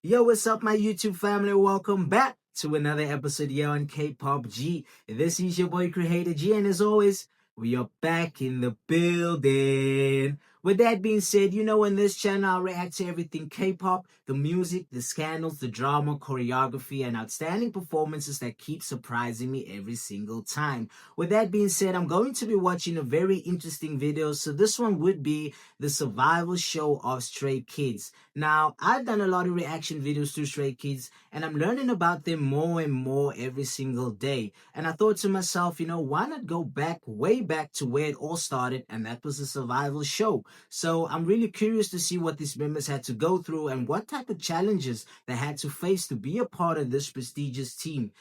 Yo, what's up, my YouTube family? Welcome back to another episode here on K-Pop G. This is your boy Creator G, and as always, we are back in the building. With that being said, in this channel, I react to everything K-pop, the music, the scandals, the drama, choreography, and outstanding performances that keep surprising me every single time. With that being said, I'm going to be watching a very interesting video. So this one would be the survival show of Stray Kids. Now, I've done a lot of reaction videos to Stray Kids, and I'm learning about them more and more every single day. And I thought to myself, why not go back, way back to where it all started, and that was a survival show. So I'm really curious to see what these members had to go through and what type of challenges they had to face to be a part of this prestigious team.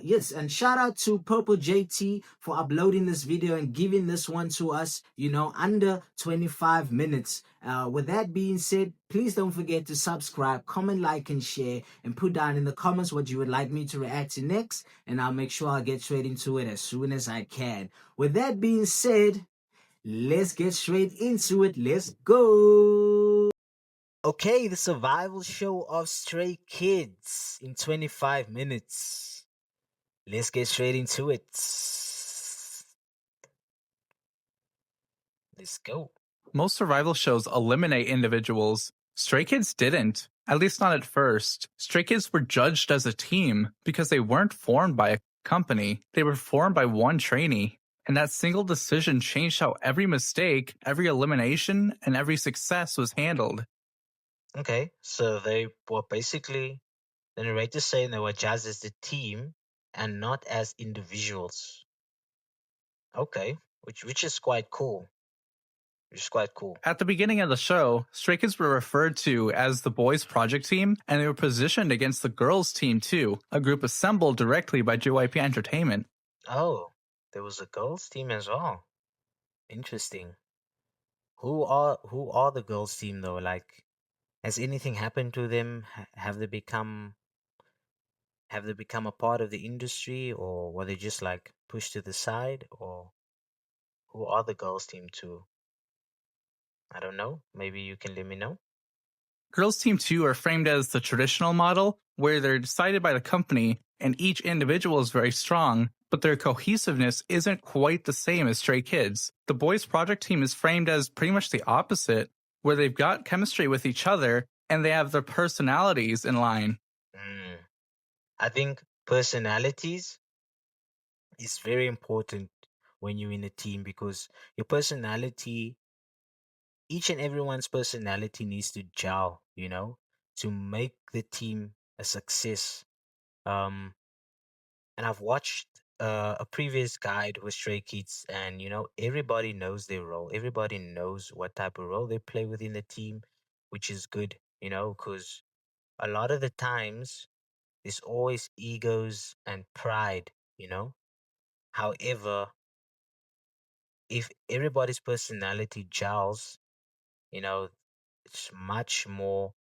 Yes, and shout out to Purple JT for uploading this video and giving this one to us, under 25 minutes. With that being said, please don't forget to subscribe, comment, like, and share, and put down in the comments what you would like me to react to next, and I'll make sure I'll get straight into it as soon as I can. With that being said, let's get straight into it. Let's go. Okay, the survival show of Stray Kids in 25 minutes. Let's get straight into it. Let's go. Most survival shows eliminate individuals. Stray Kids didn't, at least not at first. Stray Kids were judged as a team because they weren't formed by a company. They were formed by one trainee. And that single decision changed how every mistake, every elimination, and every success was handled. Okay, so they were basically, the narrator saying they were judged as the team and not as individuals. Okay, which is quite cool. At the beginning of the show, Stray Kids were referred to as the boys' project team, and they were positioned against the girls' team too, a group assembled directly by JYP Entertainment. Oh, there was a girls' team as well. Interesting. Who are the girls' team though? Like, has anything happened to them? Have they become a part of the industry, or were they just like pushed to the side? Or who are the girls' team too? I don't know. Maybe you can let me know. Girls Team 2 are framed as the traditional model, where they're decided by the company and each individual is very strong, but their cohesiveness isn't quite the same as Stray Kids. The boys' project team is framed as pretty much the opposite, where they've got chemistry with each other and they have their personalities in line. I think personalities is very important when you're in a team, because your personality, each and everyone's personality needs to gel, to make the team a success. And I've watched a previous guide with Stray Kids, and everybody knows their role. Everybody knows what type of role they play within the team, which is good, because a lot of the times there's always egos and pride, However, if everybody's personality gels, it's much more,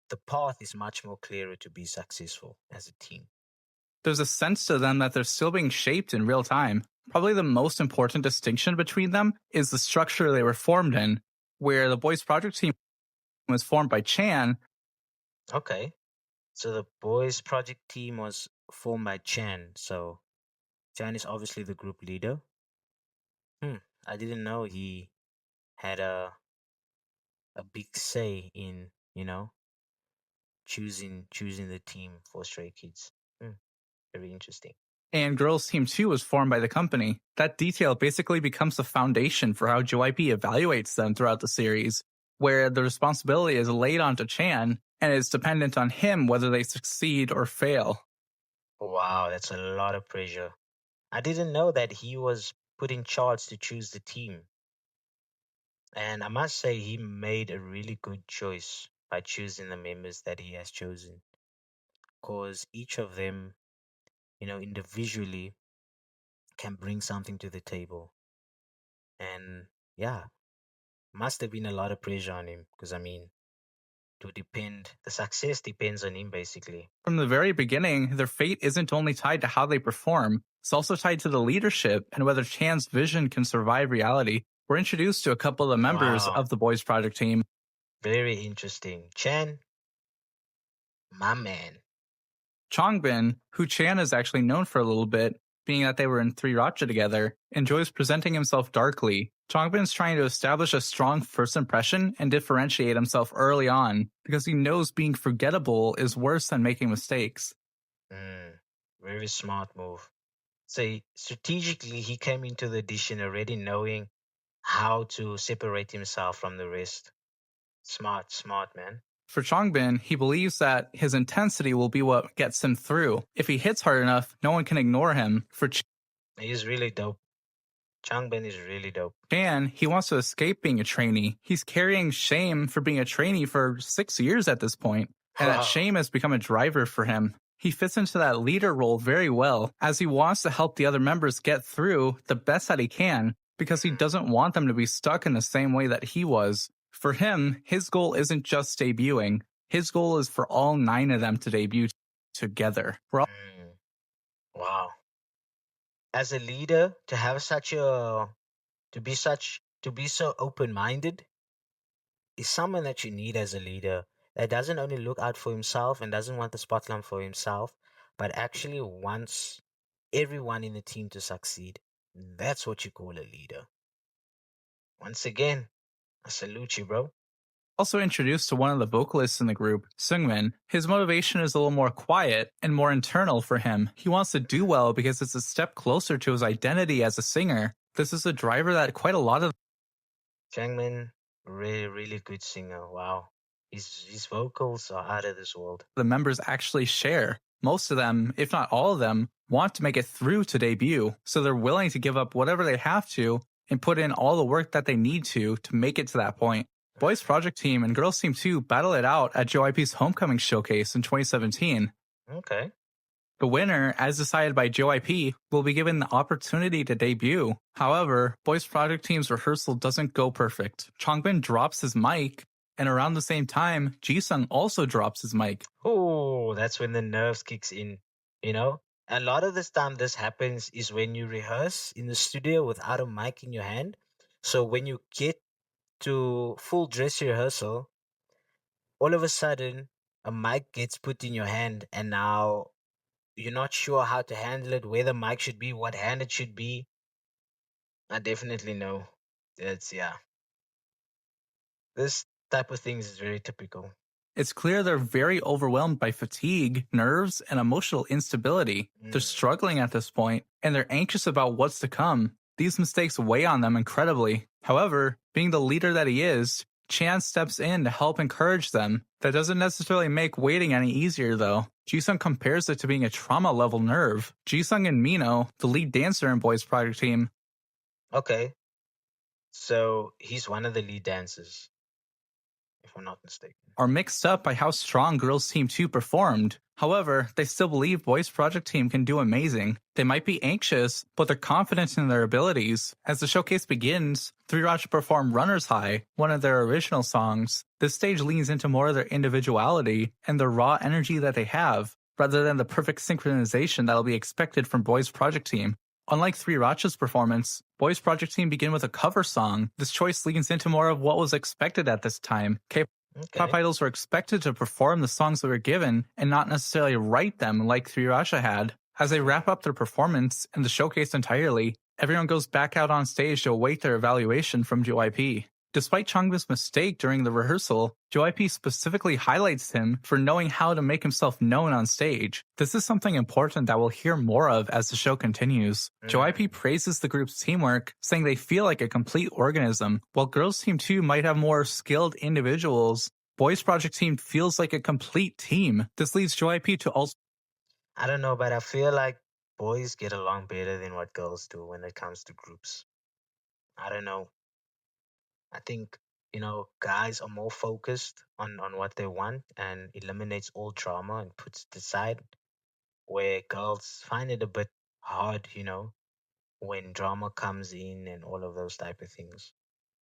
the path is much more clearer to be successful as a team. There's a sense to them that they're still being shaped in real time. Probably the most important distinction between them is the structure they were formed in, where the boys' project team was formed by Chan. Okay, so the boys' project team was formed by Chan. So Chan is obviously the group leader. I didn't know he had a big say in, choosing the team for Stray Kids. Very interesting. And Girls Team 2 was formed by the company. That detail basically becomes the foundation for how JYP evaluates them throughout the series, where the responsibility is laid onto Chan and it's dependent on him whether they succeed or fail. Wow, that's a lot of pressure. I didn't know that he was put in charge to choose the team. And I must say, he made a really good choice by choosing the members that he has chosen. Because each of them, individually can bring something to the table. And yeah, must have been a lot of pressure on him, because the success depends on him basically. From the very beginning, their fate isn't only tied to how they perform, it's also tied to the leadership and whether Chan's vision can survive reality. We're introduced to a couple of the members of the boys' project team. Very interesting. Chan, My man. Changbin, who Chan is actually known for a little bit, being that they were in Three Racha together, enjoys presenting himself darkly. Changbin's trying to establish a strong first impression and differentiate himself early on because he knows being forgettable is worse than making mistakes. Very smart move. So strategically, he came into the audition already knowing how to separate himself from the rest. Smart, man. For Changbin, he believes that his intensity will be what gets him through. If he hits hard enough, no one can ignore him. For He's really dope. Changbin is really dope. Chan, he wants to escape being a trainee. He's carrying shame for being a trainee for 6 years at this point, and that shame has become a driver for him. He fits into that leader role very well, as he wants to help the other members get through the best that he can, because he doesn't want them to be stuck in the same way that he was. For him, his goal isn't just debuting. His goal is for all 9 of them to debut together. Wow. As a leader, to have to be so open-minded is someone that you need as a leader that doesn't only look out for himself and doesn't want the spotlight for himself, but actually wants everyone in the team to succeed. That's what you call a leader. Once again, I salute you, bro. Also introduced to one of the vocalists in the group, Seungmin. His motivation is a little more quiet and more internal for him. He wants to do well because it's a step closer to his identity as a singer. This is a driver that quite a lot of Changmin, really good singer. Wow. His vocals are out of this world. the members actually share. Most of them, if not all of them, want to make it through to debut, so they're willing to give up whatever they have to and put in all the work that they need to make it to that point. Boys Project Team and Girls Team 2 battle it out at JYP's Homecoming Showcase in 2017. Okay. The winner, as decided by JYP, will be given the opportunity to debut. However, Boys Project Team's rehearsal doesn't go perfect. Changbin drops his mic, and around the same time, Jisung also drops his mic. Oh, that's when the nerves kicks in, you know? A lot of this time this happens is when you rehearse in the studio without a mic in your hand. So when you get to full dress rehearsal, all of a sudden a mic gets put in your hand and now you're not sure how to handle it, where the mic should be, what hand it should be. I definitely know. Yeah. This type of things is very typical. It's clear they're very overwhelmed by fatigue, nerves, and emotional instability. They're struggling at this point, and they're anxious about what's to come. These mistakes weigh on them incredibly. However, being the leader that he is, Chan steps in to help encourage them. That doesn't necessarily make waiting any easier, though. Jisung compares it to being a trauma-level nerve. Jisung and Mino, the lead dancer in Boys Project Team. Okay. So he's one of the lead dancers, if I'm not mistaken. Are mixed up by how strong Girls Team 2 performed. However, they still believe Boys Project Team can do amazing. They might be anxious, but they're confident in their abilities. As the showcase begins, Three Racha perform Runner's High, one of their original songs. This stage leans into more of their individuality and the raw energy that they have, rather than the perfect synchronization that'll be expected from Boys Project Team. Unlike Three Racha's performance, Boys Project Team begin with a cover song. This choice leans into more of what was expected at this time. K-pop idols were expected to perform the songs that were given and not necessarily write them like Three Racha had. As they wrap up their performance and the showcase entirely, everyone goes back out on stage to await their evaluation from JYP. Despite Changbin's mistake during the rehearsal, JYP specifically highlights him for knowing how to make himself known on stage. This is something important that we'll hear more of as the show continues. JYP praises the group's teamwork, saying they feel like a complete organism. While Girls Team 2 might have more skilled individuals, Boys Project Team feels like a complete team. This leads JYP to also... I don't know, but I feel like boys get along better than what girls do when it comes to groups. I don't know. I think, guys are more focused on what they want and eliminates all drama and puts it aside, where girls find it a bit hard, when drama comes in and all of those type of things.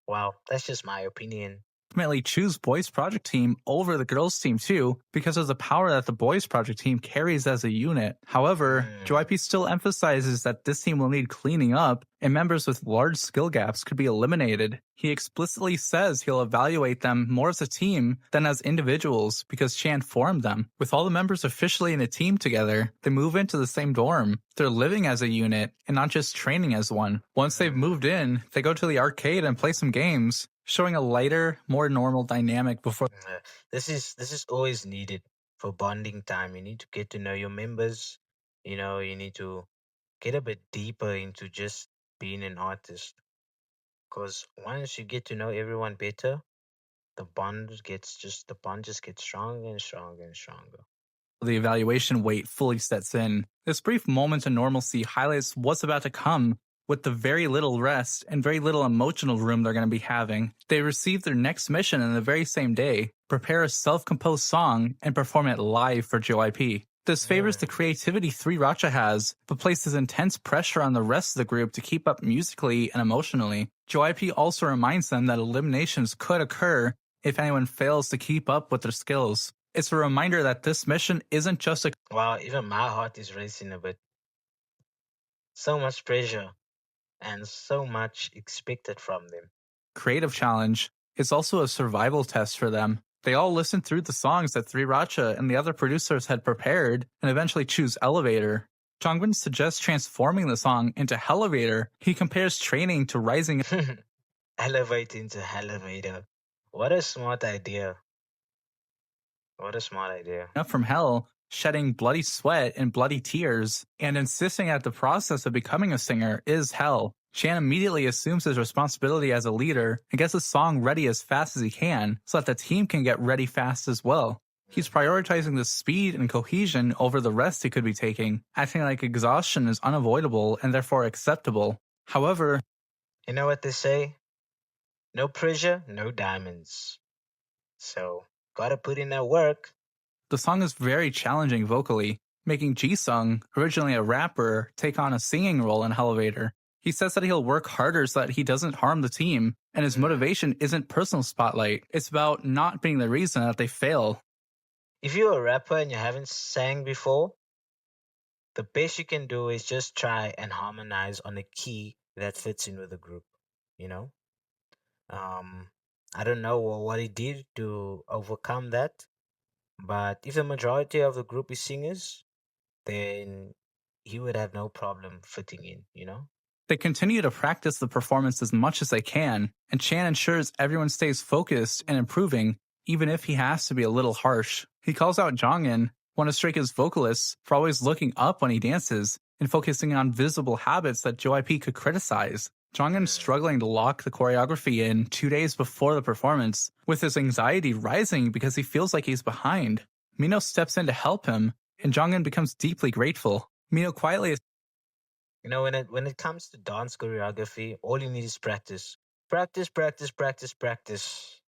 Well, that's just my opinion. ultimately choose boys project team over the girls team too because of the power that the boys project team carries as a unit. However, JYP still emphasizes that this team will need cleaning up and members with large skill gaps could be eliminated. He explicitly says he'll evaluate them more as a team than as individuals because Chan formed them. With all the members officially in a team together, they move into the same dorm. They're living as a unit and not just training as one. Once they've moved in, they go to the arcade and play some games, showing a lighter, more normal dynamic before. This is always needed for bonding time. You need to get to know your members. You need to get a bit deeper into just being an artist. Because once you get to know everyone better, the bond just gets stronger and stronger and stronger. The evaluation weight fully sets in. This brief moment of normalcy highlights what's about to come with the very little rest and very little emotional room they're going to be having. They receive their next mission in the very same day, prepare a self-composed song, and perform it live for JYP. This favors the creativity 3RACHA has, but places intense pressure on the rest of the group to keep up musically and emotionally. JYP also reminds them that eliminations could occur if anyone fails to keep up with their skills. It's a reminder that this mission isn't just a— Wow, even my heart is racing a bit. So much pressure and so much expected from them. creative challenge. It's also a survival test for them. They all listen through the songs that 3RACHA and the other producers had prepared and eventually choose Elevator. Jongwon suggests transforming the song into Hellevator. He compares training to rising Elevate into elevator. What a smart idea. What a smart idea. up from hell, shedding bloody sweat and bloody tears, and insisting that the process of becoming a singer is hell. Chan immediately assumes his responsibility as a leader and gets the song ready as fast as he can so that the team can get ready fast as well. He's prioritizing the speed and cohesion over the rest he could be taking, acting like exhaustion is unavoidable and therefore acceptable. However, You know what they say? No pressure, no diamonds. So, gotta put in that work. the song is very challenging vocally, making Jisung, originally a rapper, take on a singing role in Elevator. He says that he'll work harder so that he doesn't harm the team, and his motivation isn't personal spotlight. It's about not being the reason that they fail. If you're a rapper and you haven't sang before, the best you can do is just try and harmonize on a key that fits in with the group, you know? I don't know what he did to overcome that, but if the majority of the group is singers, then he would have no problem fitting in, you know? They continue to practice the performance as much as they can, and Chan ensures everyone stays focused and improving, even if he has to be a little harsh. He calls out Jongin, one of Straykids' vocalists, for always looking up when he dances and focusing on visible habits that JYP could criticize. Jongin struggling to lock the choreography in 2 days before the performance, with his anxiety rising because he feels like he's behind. Mino steps in to help him, and Jongin becomes deeply grateful. Mino quietly When it comes to dance choreography, all you need is practice. Practice, practice, practice, practice.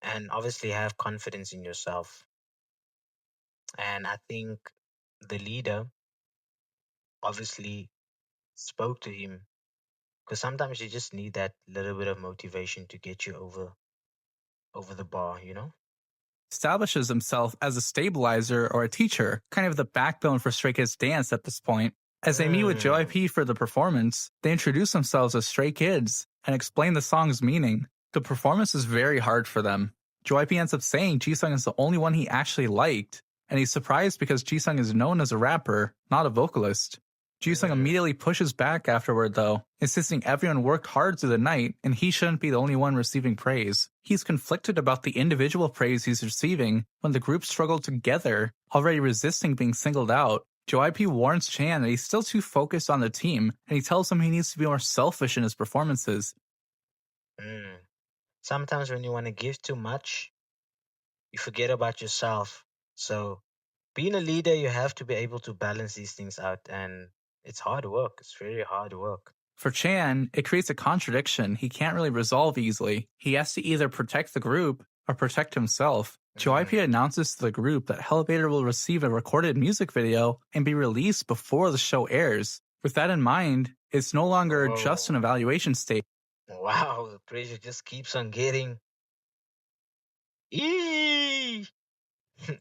And obviously have confidence in yourself. And I think the leader obviously spoke to him because sometimes you just need that little bit of motivation to get you over the bar, you know? establishes himself as a stabilizer or a teacher, kind of the backbone for Stray Kids dance at this point. As they meet with JYP for the performance, they introduce themselves as Stray Kids and explain the song's meaning. The performance is very hard for them. JYP ends up saying Jisung is the only one he actually liked, and he's surprised because Jisung is known as a rapper, not a vocalist. Jisung immediately pushes back afterward though, insisting everyone worked hard through the night and he shouldn't be the only one receiving praise. He's conflicted about the individual praise he's receiving when the group struggled together, already resisting being singled out. JYP warns Chan that he's still too focused on the team, and he tells him he needs to be more selfish in his performances. Sometimes when you want to give too much, you forget about yourself. So being a leader, you have to be able to balance these things out, and it's hard work. It's very hard work. For Chan, it creates a contradiction he can't really resolve easily. He has to either protect the group or protect himself. JYP announces to the group that Elevator will receive a recorded music video and be released before the show airs. With that in mind, it's no longer just an evaluation stage. Wow, the pressure just keeps on getting Eee!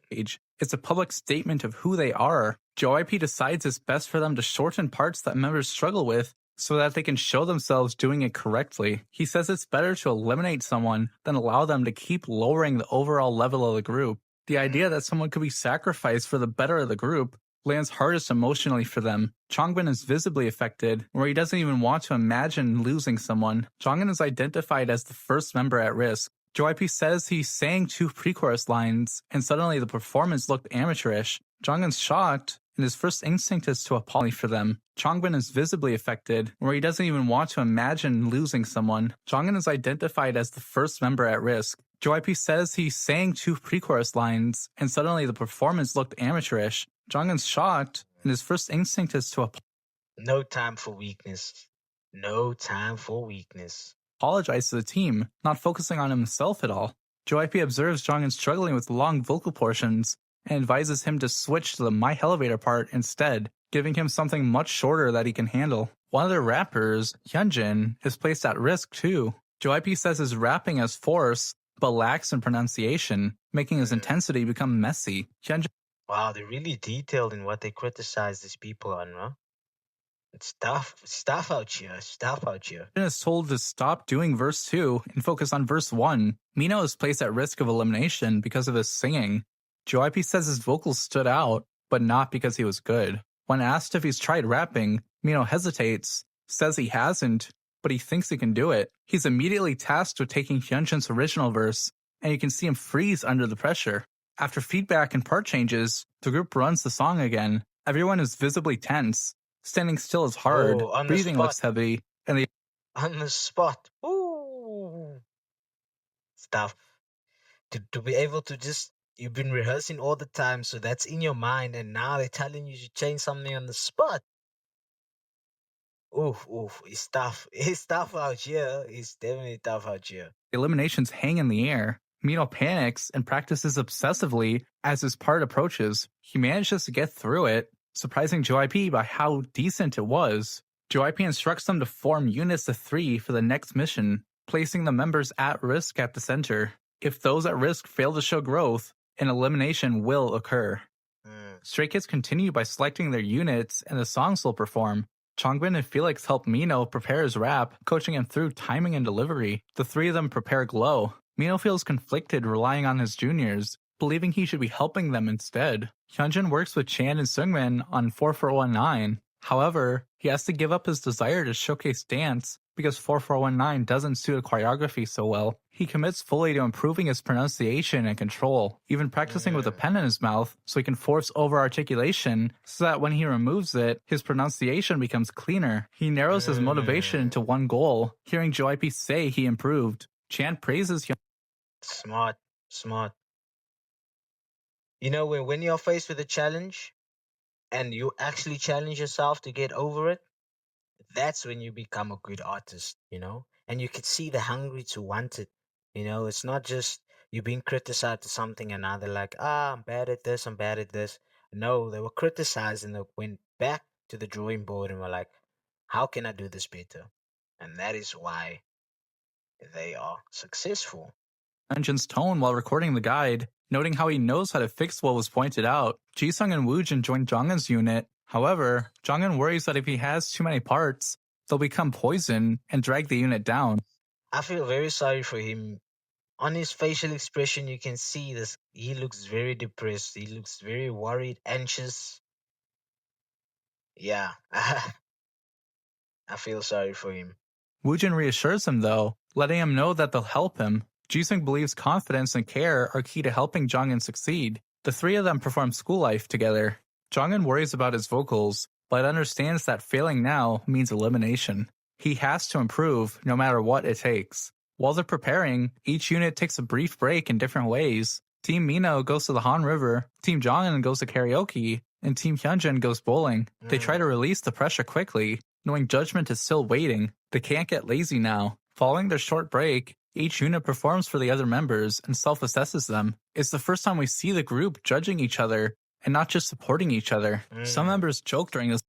It's a public statement of who they are. JYP decides it's best for them to shorten parts that members struggle with so that they can show themselves doing it correctly. He says it's better to eliminate someone than allow them to keep lowering the overall level of the group. The idea that someone could be sacrificed for the better of the group lands hardest emotionally for them. Changbin is visibly affected, where he doesn't even want to imagine losing someone. Jongin is identified as the first member at risk. JYP says he sang 2 pre-chorus lines, and suddenly the performance looked amateurish. Jongin's shocked, and his first instinct is to apologize for them. Changbin is visibly affected, where he doesn't even want to imagine losing someone. Jongin is identified as the first member at risk. JYP says he sang 2 pre-chorus lines, and suddenly the performance looked amateurish. Jongin's shocked, and his first instinct is to No time for weakness. No time for weakness. apologize to the team, not focusing on himself at all. JYP observes Jongin struggling with long vocal portions and advises him to switch to the My Elevator part instead, giving him something much shorter that he can handle. One of their rappers, Hyunjin, is placed at risk too. JYP says his rapping has force, but lacks in pronunciation, making his intensity become messy. Hyunjin Wow, they're really detailed in what they criticize these people on, huh? It's stuff out here, stuff out here. is told to stop doing verse 2 and focus on verse 1. Mino is placed at risk of elimination because of his singing. JYP says his vocals stood out, but not because he was good. When asked if he's tried rapping, Mino hesitates, says he hasn't, but he thinks he can do it. He's immediately tasked with taking Hyunjin's original verse, and you can see him freeze under the pressure. After feedback and part changes, the group runs the song again. Everyone is visibly tense. Standing still is hard, on the breathing spot. looks heavy, and the On the spot. Ooh. Stuff. To be able to just, you've been rehearsing all the time, so that's in your mind, and now they're telling you to change something on the spot. Oof, it's tough. It's tough out here. It's definitely tough out here. eliminations hang in the air. Mino panics and practices obsessively as his part approaches. He manages to get through it, surprising JYP by how decent it was. JYP instructs them to form units of 3 for the next mission, placing the members at risk at the center. If those at risk fail to show growth, an elimination will occur. Straykids continue by selecting their units and the songs they'll perform. Changbin and Felix help Mino prepare his rap, coaching him through timing and delivery. The 3 of them prepare Glow. Mino feels conflicted relying on his juniors, believing he should be helping them instead. Hyunjin works with Chan and Seungmin on 4419. However, he has to give up his desire to showcase dance because 4419 doesn't suit a choreography so well. He commits fully to improving his pronunciation and control, even practicing with a pen in his mouth so he can force over-articulation so that when he removes it, his pronunciation becomes cleaner. He narrows his motivation into one goal, hearing JYP say he improved. Chan praises Hyunjin. Smart. You know, when you're faced with a challenge and you actually challenge yourself to get over it, that's when you become a good artist, you know? And you can see the hungry to want it. You know, it's not just you being criticized to something and now they're like, I'm bad at this, I'm bad at this. No, they were criticized and they went back to the drawing board and were like, how can I do this better? And that is why they are successful. Hyunjin's tone while recording the guide, noting how he knows how to fix what was pointed out. Jisung and Woojin join Jongin's unit. However, Jongin worries that if he has too many parts, they'll become poison and drag the unit down. I feel very sorry for him. On his facial expression, you can see this. He looks very depressed. He looks very worried, anxious. Yeah, I feel sorry for him. Woojin reassures him though, letting him know that they'll help him. Jisung believes confidence and care are key to helping Jongin succeed. The 3 of them perform School Life together. Jongin worries about his vocals, but understands that failing now means elimination. He has to improve no matter what it takes. While they're preparing, each unit takes a brief break in different ways. Team Mino goes to the Han River, Team Jongin goes to karaoke, and Team Hyunjin goes bowling. They try to release the pressure quickly, knowing judgment is still waiting. They can't get lazy now. Following their short break, each unit performs for the other members and self-assesses them. It's the first time we see the group judging each other and not just supporting each other. Some members joke during this.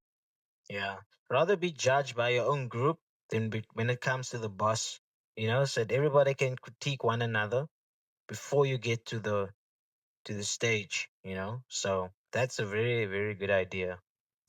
Yeah, rather be judged by your own group than when it comes to the boss, you know, so that everybody can critique one another. before you get to the stage, you know? So that's a very, very good idea.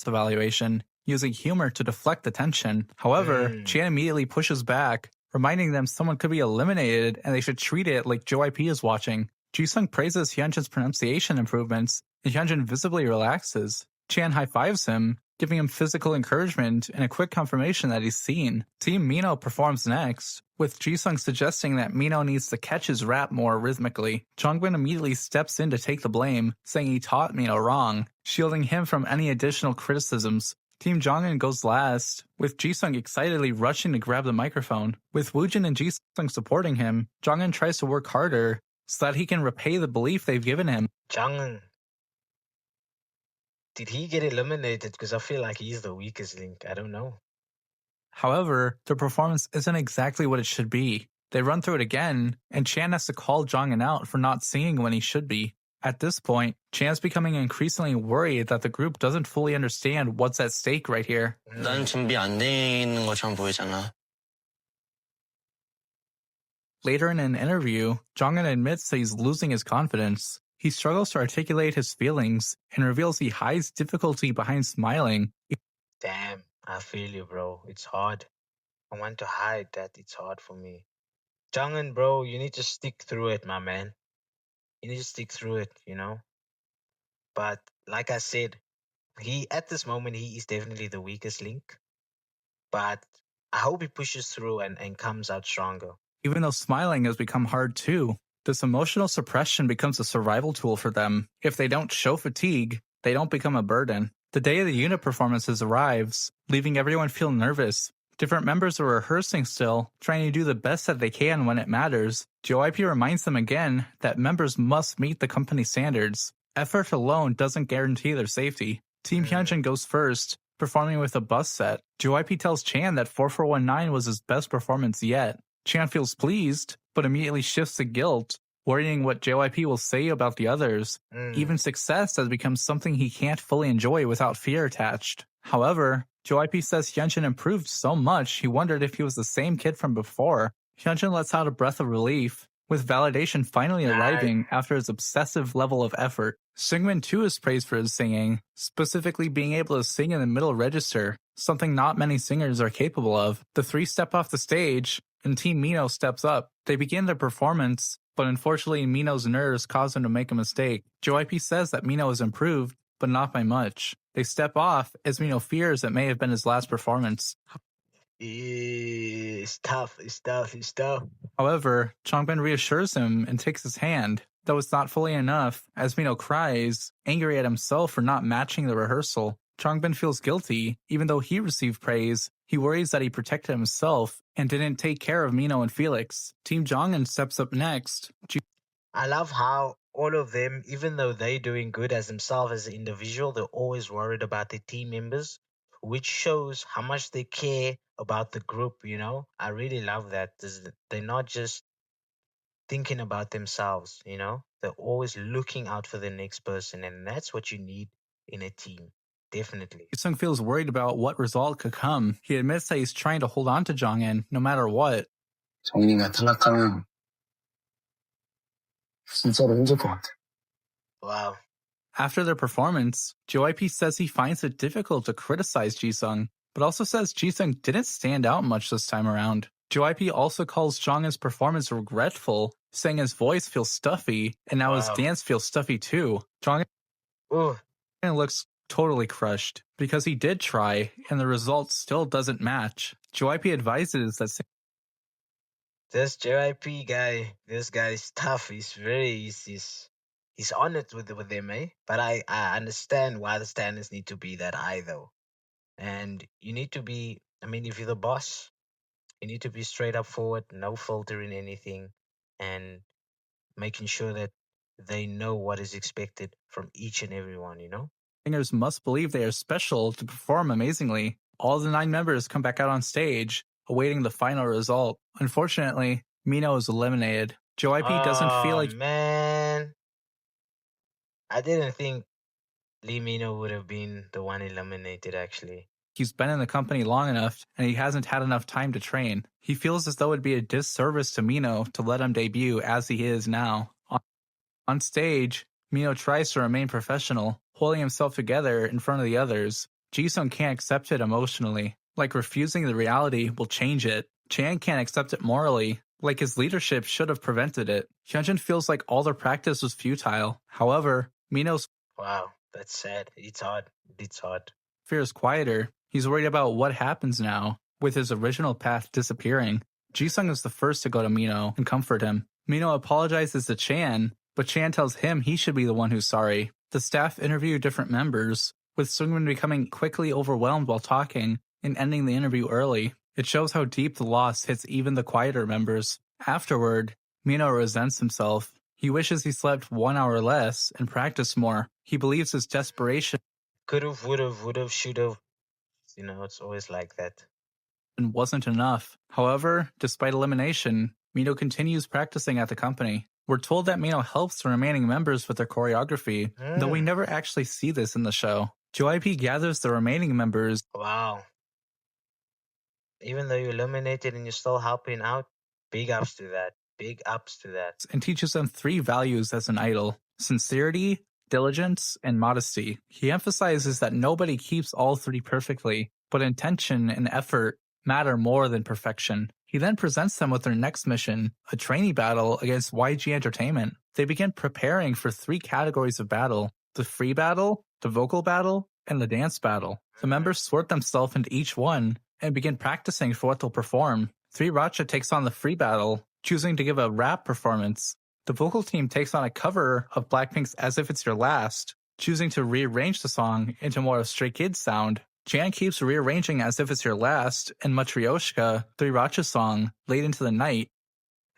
Evaluation, using humor to deflect attention. However, Chan immediately pushes back, reminding them someone could be eliminated and they should treat it like JYP is watching. Jisung praises Hyunjin's pronunciation improvements, and Hyunjin visibly relaxes. Chan high-fives him, giving him physical encouragement and a quick confirmation that he's seen. Team Mino performs next, with Jisung suggesting that Mino needs to catch his rap more rhythmically. Jongbin immediately steps in to take the blame, saying he taught Mino wrong, shielding him from any additional criticisms. Team Jongin goes last, with Jisung excitedly rushing to grab the microphone. With Woojin and Jisung supporting him, Jongin tries to work harder so that he can repay the belief they've given him. Jongin, did he get eliminated? Because I feel like he's the weakest link. I don't know. However, their performance isn't exactly what it should be. They run through it again, and Chan has to call Jongin out for not singing when he should be. At this point, Chan's becoming increasingly worried that the group doesn't fully understand what's at stake right here. 난 준비 안 돼 있는 것처럼 보이잖아. Later in an interview, Jongin admits that he's losing his confidence. He struggles to articulate his feelings and reveals he hides difficulty behind smiling. Damn, I feel you, bro. It's hard. I want to hide that. It's hard for me. Jongin, bro, you need to stick through it, my man. You need to stick through it, you know? But like I said, at this moment, he is definitely the weakest link. But I hope he pushes through and comes out stronger. Even though smiling has become hard too, this emotional suppression becomes a survival tool for them. If they don't show fatigue, they don't become a burden. The day of the unit performances arrives, leaving everyone feel nervous. Different members are rehearsing still, trying to do the best that they can when it matters. JYP reminds them again that members must meet the company standards. Effort alone doesn't guarantee their safety. Team Hyunjin goes first, performing with a bus set. JYP tells Chan that 4419 was his best performance yet. Chan feels pleased, but immediately shifts to guilt, worrying what JYP will say about the others. Even success has become something he can't fully enjoy without fear attached. However, JYP says Hyunjin improved so much he wondered if he was the same kid from before. Hyunjin lets out a breath of relief, with validation finally arriving after his obsessive level of effort. Seungmin too is praised for his singing, specifically being able to sing in the middle register, something not many singers are capable of. The three step off the stage, and Team Mino steps up. They begin their performance, but unfortunately Mino's nerves cause him to make a mistake. JYP says that Mino has improved, but not by much. They step off as Mino fears it may have been his last performance. It's tough. However, Changbin reassures him and takes his hand, though it's not fully enough, as Mino cries, angry at himself for not matching the rehearsal. Changbin feels guilty, even though he received praise. He worries that he protected himself and didn't take care of Mino and Felix. Team Jongin steps up next. I love how all of them, even though they're doing good as themselves as an individual, they're always worried about their team members, which shows how much they care about the group, you know? I really love that. They're not just thinking about themselves, you know? They're always looking out for the next person, and that's what you need in a team. Definitely. Jisung feels worried about what result could come. He admits that he's trying to hold on to Jongin no matter what. 정인이가 탈락하면 진짜로 힘들 것 같아. Wow. After their performance, JYP says he finds it difficult to criticize Jisung, but also says Jisung didn't stand out much this time around. JYP also calls Jongin's performance regretful, saying his voice feels stuffy, and now his dance feels stuffy too. Jongin looks totally crushed, because he did try, and the result still doesn't match. JYP advises that this JYP guy, this guy is tough. He's on it with them, eh? But I understand why the standards need to be that high, though. And you need to be, I mean, if you're the boss, you need to be straight up forward, no filtering anything, and making sure that they know what is expected from each and every one, you know? Singers must believe they are special to perform amazingly. All the 9 members come back out on stage, awaiting the final result. Unfortunately, Mino is eliminated. JYP doesn't feel like... man. I didn't think Lee Mino would have been the one eliminated, actually. He's been in the company long enough, and he hasn't had enough time to train. He feels as though it'd be a disservice to Mino to let him debut as he is now. On stage, Mino tries to remain professional, holding himself together in front of the others. Jisung can't accept it emotionally, like refusing the reality will change it. Chan can't accept it morally, like his leadership should have prevented it. Hyunjin feels like all their practice was futile. However, Mino's Wow, that's sad. It's hard. It's hard. fear is quieter. He's worried about what happens now, with his original path disappearing. Jisung is the first to go to Mino and comfort him. Mino apologizes to Chan, but Chan tells him he should be the one who's sorry. The staff interview different members, with Seungmin becoming quickly overwhelmed while talking and ending the interview early. It shows how deep the loss hits even the quieter members. Afterward, Mino resents himself. He wishes he slept 1 hour less and practiced more. He believes his desperation Could've, would've, should've. You know, it's always like that. wasn't enough. However, despite elimination, Mino continues practicing at the company. We're told that Mino helps the remaining members with their choreography, though we never actually see this in the show. JYP gathers the remaining members Wow. Even though you're eliminated and you're still helping out, big ups to that. Big ups to that. and teaches them 3 values as an idol: sincerity, diligence, and modesty. He emphasizes that nobody keeps all 3 perfectly, but intention and effort matter more than perfection. He then presents them with their next mission, a trainee battle against YG Entertainment. They begin preparing for 3 categories of battle: the free battle, the vocal battle, and the dance battle. The members sort themselves into each one and begin practicing for what they'll perform. 3RACHA takes on the free battle, choosing to give a rap performance. The vocal team takes on a cover of Blackpink's As If It's Your Last, choosing to rearrange the song into more of Straykids sound. Jan keeps rearranging As If It's Your Last and Matryoshka, 3RACHA's song, late into the night.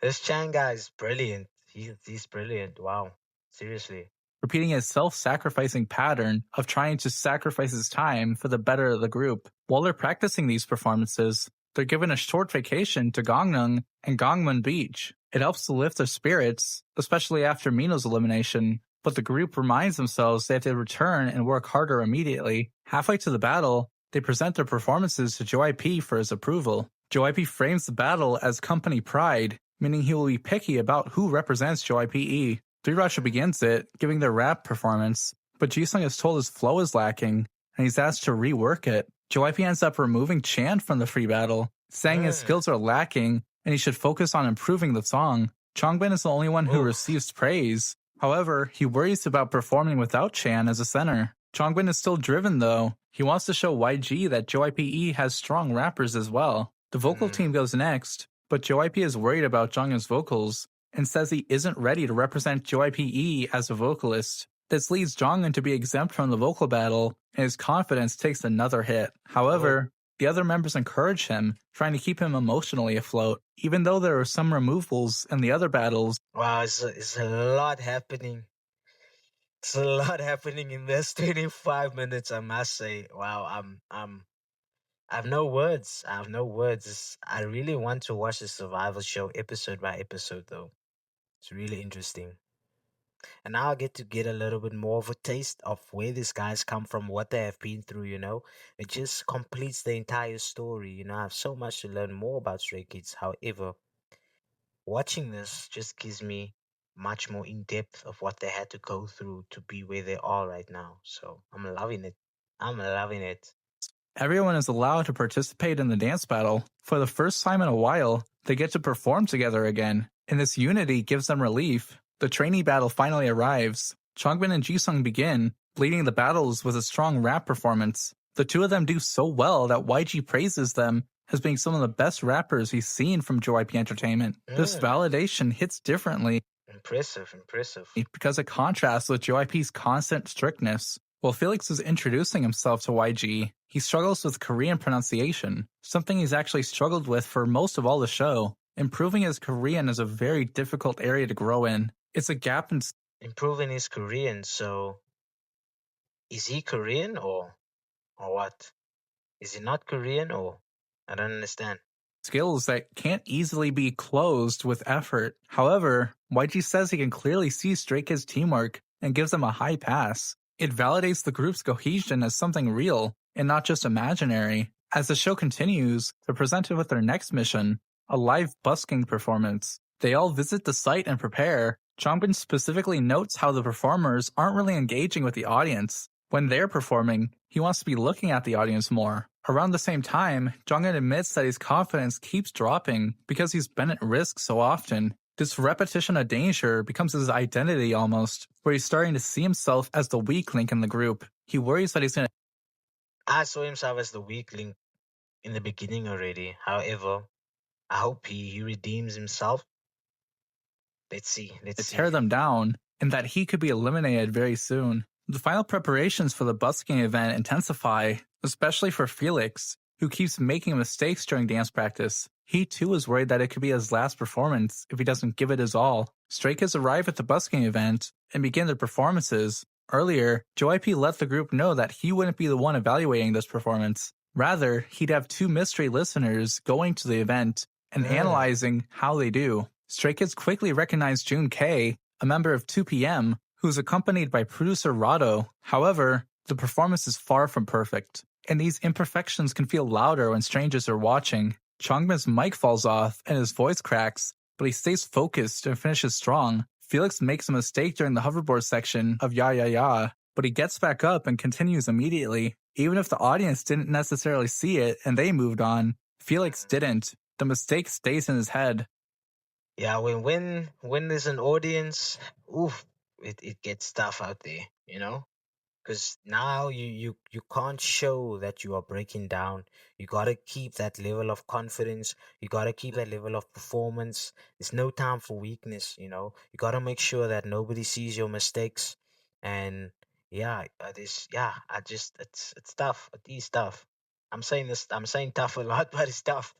This Chan guy is brilliant. He's brilliant. Wow. Seriously. Repeating his self-sacrificing pattern of trying to sacrifice his time for the better of the group. While they're practicing these performances, they're given a short vacation to Gangneung and Gangmun Beach. It helps to lift their spirits, especially after Mino's elimination, but the group reminds themselves they have to return and work harder immediately. Halfway to the battle, they present their performances to JYP for his approval. JYP frames the battle as company pride, meaning he will be picky about who represents JYPE. 3RACHA begins it, giving their rap performance, but Jisung is told his flow is lacking, and he's asked to rework it. JYP ends up removing Chan from the free battle, saying his skills are lacking, and he should focus on improving the song. Changbin is the only one who receives praise. However, he worries about performing without Chan as a center. Changbin is still driven though. He wants to show YG that JYPE has strong rappers as well. The vocal team goes next, but JYP is worried about Jonghyun's vocals and says he isn't ready to represent JYPE as a vocalist. This leads Jonghyun to be exempt from the vocal battle, and his confidence takes another hit. However, the other members encourage him, trying to keep him emotionally afloat, even though there are some removals in the other battles. Wow, it's a lot happening. It's a lot happening in this 25 minutes, I must say. Wow, I have no words. I have no words. I really want to watch the survival show episode by episode, though. It's really interesting. And now I get a little bit more of a taste of where these guys come from, what they have been through, you know. It just completes the entire story, you know. I have so much to learn more about Stray Kids. However, watching this just gives me much more in depth of what they had to go through to be where they are right now. So I'm loving it. I'm loving it. Everyone is allowed to participate in the dance battle. For the first time in a while, they get to perform together again, and this unity gives them relief. The trainee battle finally arrives. Changbin and Jisung begin, leading the battles with a strong rap performance. The two of them do so well that YG praises them as being some of the best rappers he's seen from JYP Entertainment. This validation hits differently. Impressive. Because it contrasts with JYP's constant strictness. While Felix is introducing himself to YG, he struggles with Korean pronunciation, something he's actually struggled with for most of all the show. Improving his Korean is a very difficult area to grow in. It's a gap in Improving his Korean, so is he Korean or what? Is he not Korean or I don't understand. skills that can't easily be closed with effort. However, YG says he can clearly see Stray Kids' teamwork and gives them a high pass. It validates the group's cohesion as something real, and not just imaginary. As the show continues, they're presented with their next mission, a live busking performance. They all visit the site and prepare. Changbin specifically notes how the performers aren't really engaging with the audience. When they're performing, he wants to be looking at the audience more. Around the same time, Jongin admits that his confidence keeps dropping because he's been at risk so often. This repetition of danger becomes his identity almost, where he's starting to see himself as the weak link in the group. He worries that he's going to I saw himself as the weak link in the beginning already. However, I hope he redeems himself. Let's see. tear them down, and that he could be eliminated very soon. The final preparations for the busking event intensify, especially for Felix, who keeps making mistakes during dance practice. He too is worried that it could be his last performance if he doesn't give it his all. Straykids arrive at the busking event and begin their performances. Earlier, JYP let the group know that he wouldn't be the one evaluating this performance. Rather, he'd have two mystery listeners going to the event and analyzing how they do. Straykids quickly recognize Jun K, a member of 2PM, who's accompanied by producer Rado. However, the performance is far from perfect, and these imperfections can feel louder when strangers are watching. Changbin's mic falls off and his voice cracks, but he stays focused and finishes strong. Felix makes a mistake during the hoverboard section of Ya Ya Ya, but he gets back up and continues immediately. Even if the audience didn't necessarily see it and they moved on, Felix didn't. The mistake stays in his head. Yeah, when there's an audience, it gets tough out there, you know? Because now you can't show that you are breaking down. You gotta keep that level of confidence. You gotta keep that level of performance. There's no time for weakness, you know? You gotta make sure that nobody sees your mistakes. And it's tough. It is tough. I'm saying tough a lot, but it's tough.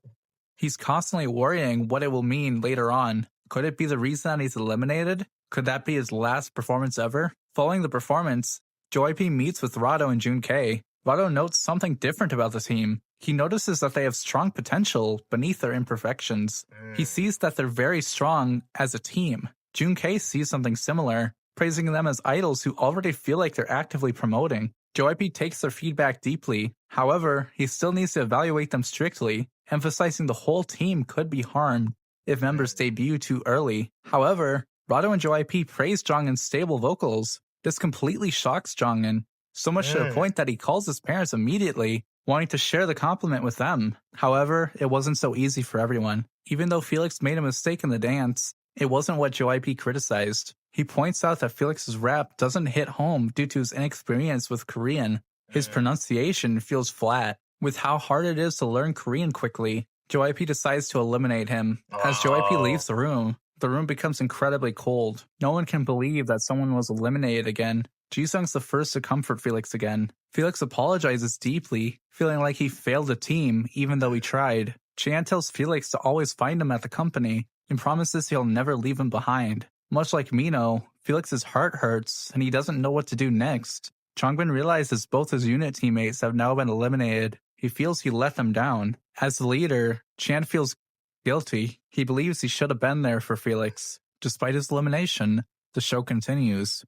He's constantly worrying what it will mean later on. Could it be the reason that he's eliminated? Could that be his last performance ever? Following the performance, JYP meets with Rado and Jun K. Rado notes something different about the team. He notices that they have strong potential beneath their imperfections. He sees that they're very strong as a team. Jun K sees something similar, praising them as idols who already feel like they're actively promoting. JYP takes their feedback deeply. However, he still needs to evaluate them strictly, emphasizing the whole team could be harmed if members debut too early. However, Rado and JYP praise Jongin's stable vocals. This completely shocks Jongin, so much to the point that he calls his parents immediately, wanting to share the compliment with them. However, it wasn't so easy for everyone. Even though Felix made a mistake in the dance, it wasn't what JYP criticized. He points out that Felix's rap doesn't hit home due to his inexperience with Korean. His pronunciation feels flat. With how hard it is to learn Korean quickly, JYP decides to eliminate him. As JYP leaves the room becomes incredibly cold. No one can believe that someone was eliminated again. Jisung's the first to comfort Felix again. Felix apologizes deeply, feeling like he failed the team even though he tried. Chan tells Felix to always find him at the company and promises he'll never leave him behind. Much like Mino, Felix's heart hurts and he doesn't know what to do next. Changbin realizes both his unit teammates have now been eliminated. He feels he let them down. As the leader, Chan feels guilty. He believes he should have been there for Felix. Despite his elimination, the show continues.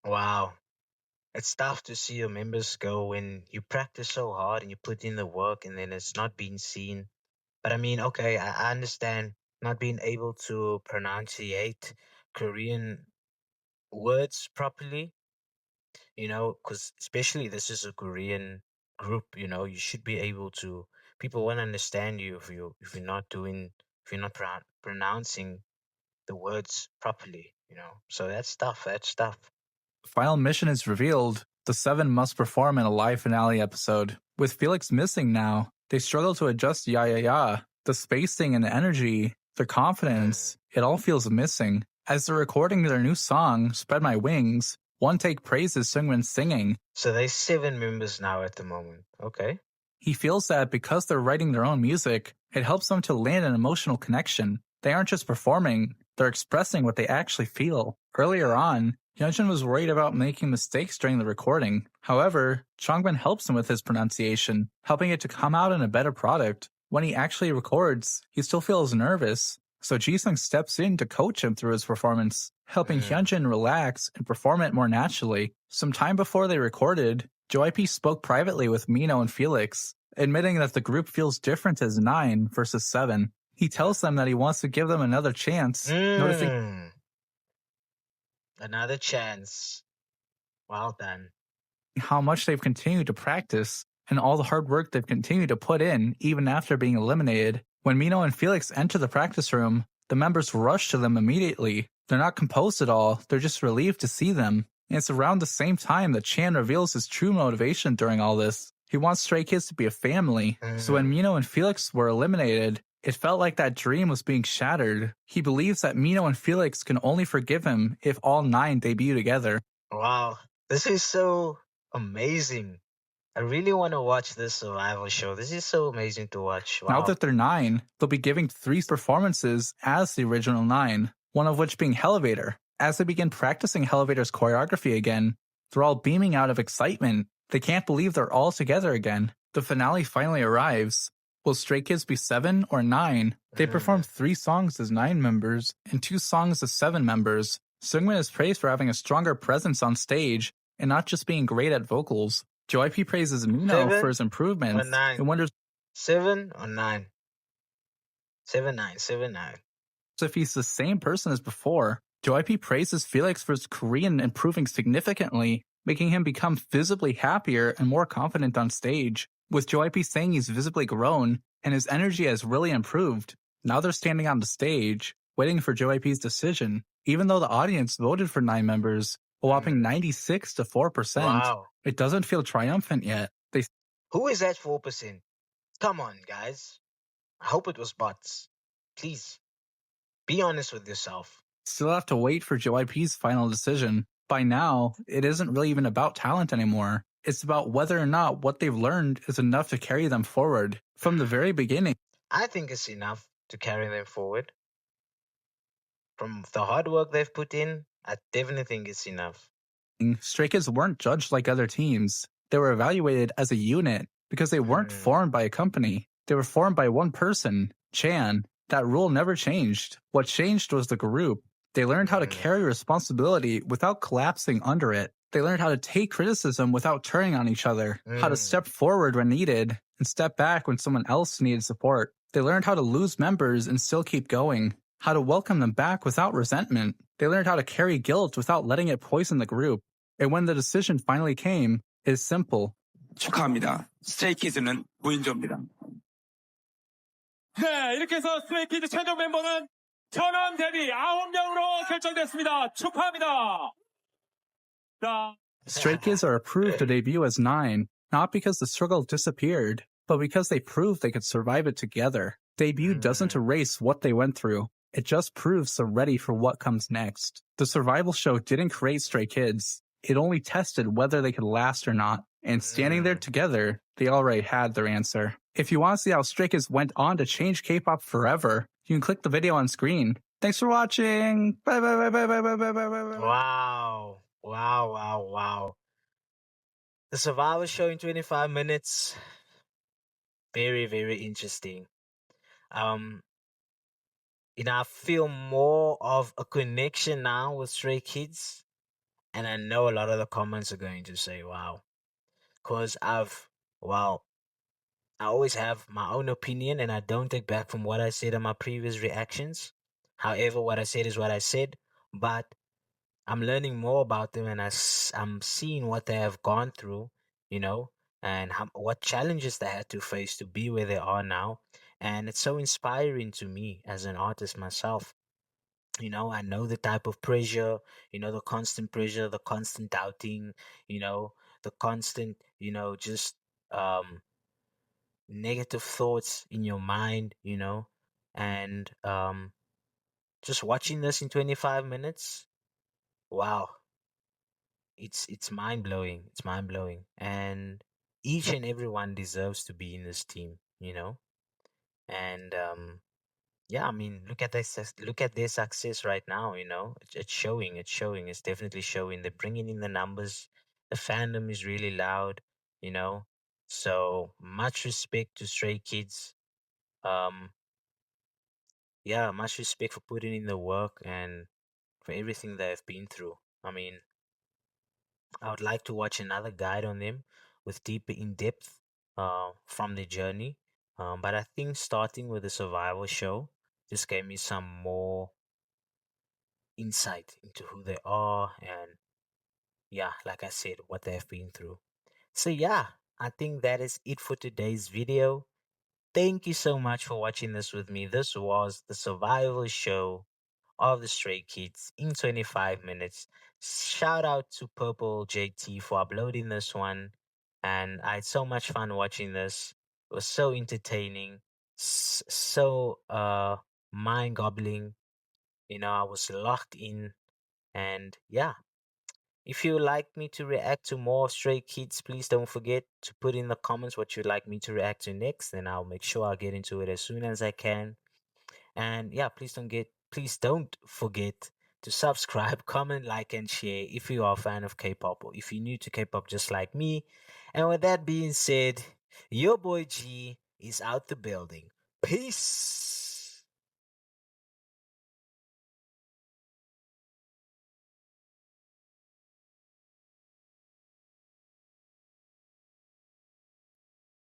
Wow. It's tough to see your members go when you practice so hard and you put in the work and then it's not being seen. But I mean, okay, I understand not being able to pronunciate Korean words properly, you know, because especially this is a Korean group, you know, you should be able to. People won't understand you if you're not pronouncing the words properly, you know. So that's tough. That's tough. The final mission is revealed. The 7 must perform in a live finale episode. With Felix missing now, they struggle to adjust Ya Ya Ya. The spacing and energy, their confidence, it all feels missing. As they're recording their new song, Spread My Wings, One Take praises Seungwin's singing. So there's 7 members now at the moment. Okay. He feels that because they're writing their own music, it helps them to land an emotional connection. They aren't just performing, they're expressing what they actually feel. Earlier on, Hyunjin was worried about making mistakes during the recording. However, Changbin helps him with his pronunciation, helping it to come out in a better product. When he actually records, he still feels nervous, so Jisung steps in to coach him through his performance, helping Hyunjin relax and perform it more naturally. Some time before they recorded, JYP spoke privately with Mino and Felix, admitting that the group feels different as 9 versus 7. He tells them that he wants to give them another chance, noticing Another chance. Well done. how much they've continued to practice and all the hard work they've continued to put in even after being eliminated. When Mino and Felix enter the practice room, the members rush to them immediately. They're not composed at all, they're just relieved to see them. And it's around the same time that Chan reveals his true motivation during all this. He wants Stray Kids to be a family. So when Mino and Felix were eliminated, it felt like that dream was being shattered. He believes that Mino and Felix can only forgive him if all 9 debut together. Wow, this is so amazing. I really want to watch this survival show. This is so amazing to watch. Wow. Now that they're 9, they'll be giving 3 performances as the original 9, one of which being Elevator. As they begin practicing Elevator's choreography again, they're all beaming out of excitement. They can't believe they're all together again. The finale finally arrives. Will Stray Kids be 7 or 9? They perform 3 songs as 9 members and 2 songs as 7 members. Seungmin is praised for having a stronger presence on stage and not just being great at vocals. JYP praises Mino for his improvements and wonders 7 or 9? 7, 9, 7, 9. if he's the same person as before. JYP praises Felix for his Korean improving significantly, making him become visibly happier and more confident on stage. With JYP saying he's visibly grown and his energy has really improved, now they're standing on the stage, waiting for JYP's decision. Even though the audience voted for 9 members, a whopping 96 to 4%, Wow. it doesn't feel triumphant yet. Who is that 4%? Come on, guys. I hope it was bots. Please, be honest with yourself. Still have to wait for JYP's final decision. By now, it isn't really even about talent anymore. It's about whether or not what they've learned is enough to carry them forward. From the very beginning, I think it's enough to carry them forward. From the hard work they've put in, I definitely think it's enough. Stray Kids weren't judged like other teams. They were evaluated as a unit because they weren't formed by a company. They were formed by one person, Chan. That rule never changed. What changed was the group. They learned how to carry responsibility without collapsing under it. They learned how to take criticism without turning on each other, how to step forward when needed and step back when someone else needed support. They learned how to lose members and still keep going, how to welcome them back without resentment. They learned how to carry guilt without letting it poison the group. And when the decision finally came, it's simple. 축하합니다. 스트레이키즈는 무인조입니다. 네, 이렇게 해서 스트레이키즈 최종 멤버는 전원 데뷔 9명으로 결정됐습니다. 축하합니다. Stray Kids are approved to debut as 9, not because the struggle disappeared, but because they proved they could survive it together. Debut doesn't erase what they went through. It just proves they're ready for what comes next. The survival show didn't create Stray Kids. It only tested whether they could last or not. And standing there together, they already had their answer. If you want to see how Stray Kids went on to change K-pop forever, you can click the video on screen. Thanks for watching. Bye bye bye bye bye bye bye bye bye. Wow. Wow, wow, wow. The survival show in 25 minutes. Very, very interesting. I feel more of a connection now with Stray Kids. And I know a lot of the comments are going to say, wow. Because I always have my own opinion and I don't take back from what I said in my previous reactions. However, what I said is what I said. But I'm learning more about them and I'm seeing what they have gone through, and what challenges they had to face to be where they are now. And it's so inspiring to me as an artist myself. I know the type of pressure, the constant pressure, the constant doubting, the constant, just negative thoughts in your mind, and just watching this in 25 minutes. Wow. It's mind-blowing. It's mind-blowing. And each and everyone deserves to be in this team, And yeah, I mean, look at their success right now, It's showing. It's definitely showing. They're bringing in the numbers. The fandom is really loud, So much respect to Stray Kids. Yeah, much respect for putting in the work and for everything they've been through. I mean, I would like to watch another guide on them with deeper in depth from the journey. But I think starting with a survival show just gave me some more insight into who they are and, yeah, like I said, what they've been through. So, yeah, I think that is it for today's video. Thank you so much for watching this with me. This was the survival show of the Stray Kids in 25 minutes. Shout out to Purple JT for uploading this one. And I had so much fun watching this. It was so entertaining, so mind gobbling. I was locked in. And yeah, if you would like me to react to more Stray Kids, please don't forget to put in the comments what you'd like me to react to next. And I'll make sure I'll get into it as soon as I can. And yeah, please don't forget to subscribe, comment, like, and share if you are a fan of K-pop or if you're new to K-pop just like me. And with that being said, your boy G is out the building. Peace.